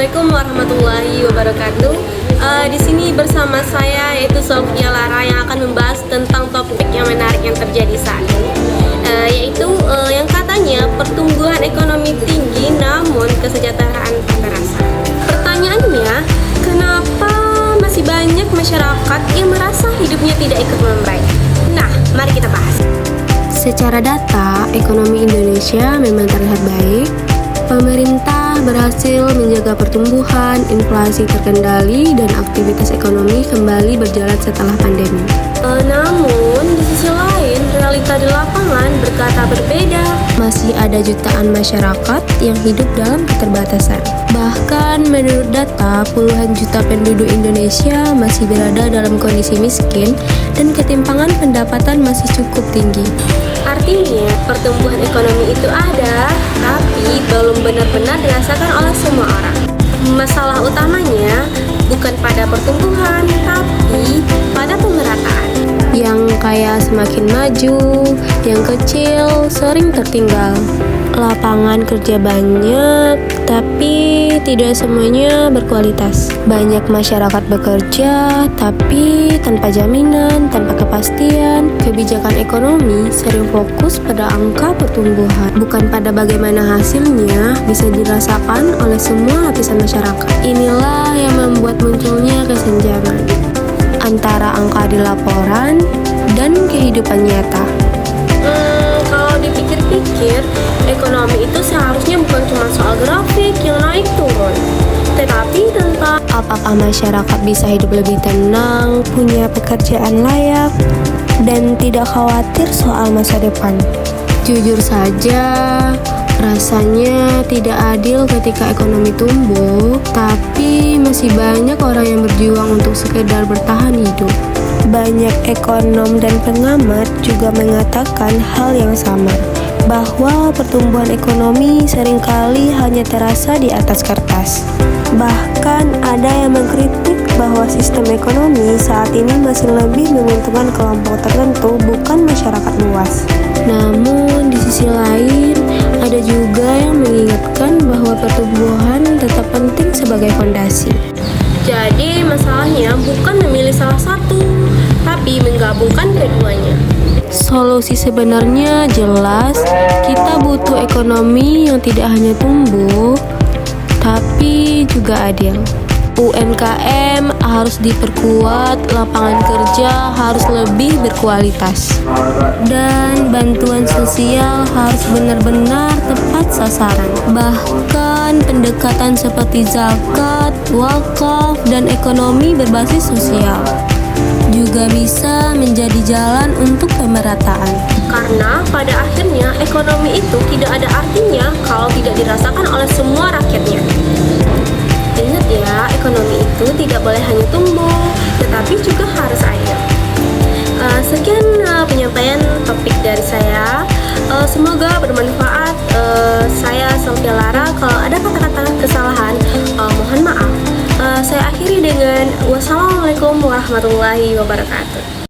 Assalamualaikum warahmatullahi wabarakatuh. Di sini bersama saya yaitu Sofia Lara yang akan membahas tentang topik yang menarik yang terjadi saat ini, yaitu yang katanya pertumbuhan ekonomi tinggi namun kesejahteraan tak terasa. Pertanyaannya, kenapa masih banyak masyarakat yang merasa hidupnya tidak ikut membaik? Nah, mari kita bahas. Secara data, ekonomi Indonesia memang terlihat baik. Pemerintah berhasil menjaga pertumbuhan, inflasi terkendali, dan aktivitas ekonomi kembali berjalan setelah pandemi. Namun, di sisi lain, realita di lapangan berkata berbeda. Masih ada jutaan masyarakat yang hidup dalam keterbatasan. Bahkan menurut data, puluhan juta penduduk Indonesia masih berada dalam kondisi miskin dan ketimpangan pendapatan masih cukup tinggi. Artinya, pertumbuhan ekonomi itu ada, tapi belum benar-benar dirasakan oleh semua orang. Masalah utamanya bukan pada pertumbuhan, tapi pada pemerataan. Yang kaya semakin maju, yang kecil sering tertinggal. Lapangan kerja banyak, tapi tidak semuanya berkualitas. Banyak masyarakat bekerja, tapi tanpa jaminan, tanpa kepastian. Kebijakan ekonomi sering fokus pada angka pertumbuhan, bukan pada bagaimana hasilnya bisa dirasakan oleh semua lapisan masyarakat. Inilah yang membuat munculnya kesenjangan antara angka di laporan dan kehidupan nyata. Kalau dipikir-pikir, ekonomi itu seharusnya bukan cuma soal grafik yang naik turun, tetapi tentang apakah masyarakat bisa hidup lebih tenang, punya pekerjaan layak, dan tidak khawatir soal masa depan. Jujur saja, rasanya tidak adil ketika ekonomi tumbuh, tapi masih banyak orang yang berjuang untuk sekedar bertahan hidup. Banyak ekonom dan pengamat juga mengatakan hal yang sama, bahwa pertumbuhan ekonomi seringkali hanya terasa di atas kertas. Bahkan ada yang mengkritik bahwa sistem ekonomi saat ini masih lebih menguntungkan kelompok tertentu, bukan masyarakat luas. Namun di sisi lain, ada juga yang mengingatkan bahwa pertumbuhan tetap penting sebagai fondasi. Jadi masalahnya bukan memilih salah satu, tapi menggabungkan keduanya. Solusi sebenarnya jelas, kita butuh ekonomi yang tidak hanya tumbuh, tapi juga adil. UMKM harus diperkuat, lapangan kerja harus lebih berkualitas, dan bantuan sosial harus benar-benar tepat sasaran. Bahkan pendekatan seperti zakat, wakaf, dan ekonomi berbasis sosial juga bisa menjadi jalan untuk pemerataan. Karena pada akhirnya ekonomi itu tidak ada artinya kalau tidak dirasakan oleh semua rakyatnya. Ingat ya, ekonomi itu tidak boleh hanya tumbuh, tetapi juga harus adil. Sekian penyampaian topik dari saya. Semoga bermanfaat. Saya Sofia Lara. Kalau ada kata-kata kesalahan, mohon maaf. Saya akhiri dengan wassalamualaikum warahmatullahi wabarakatuh.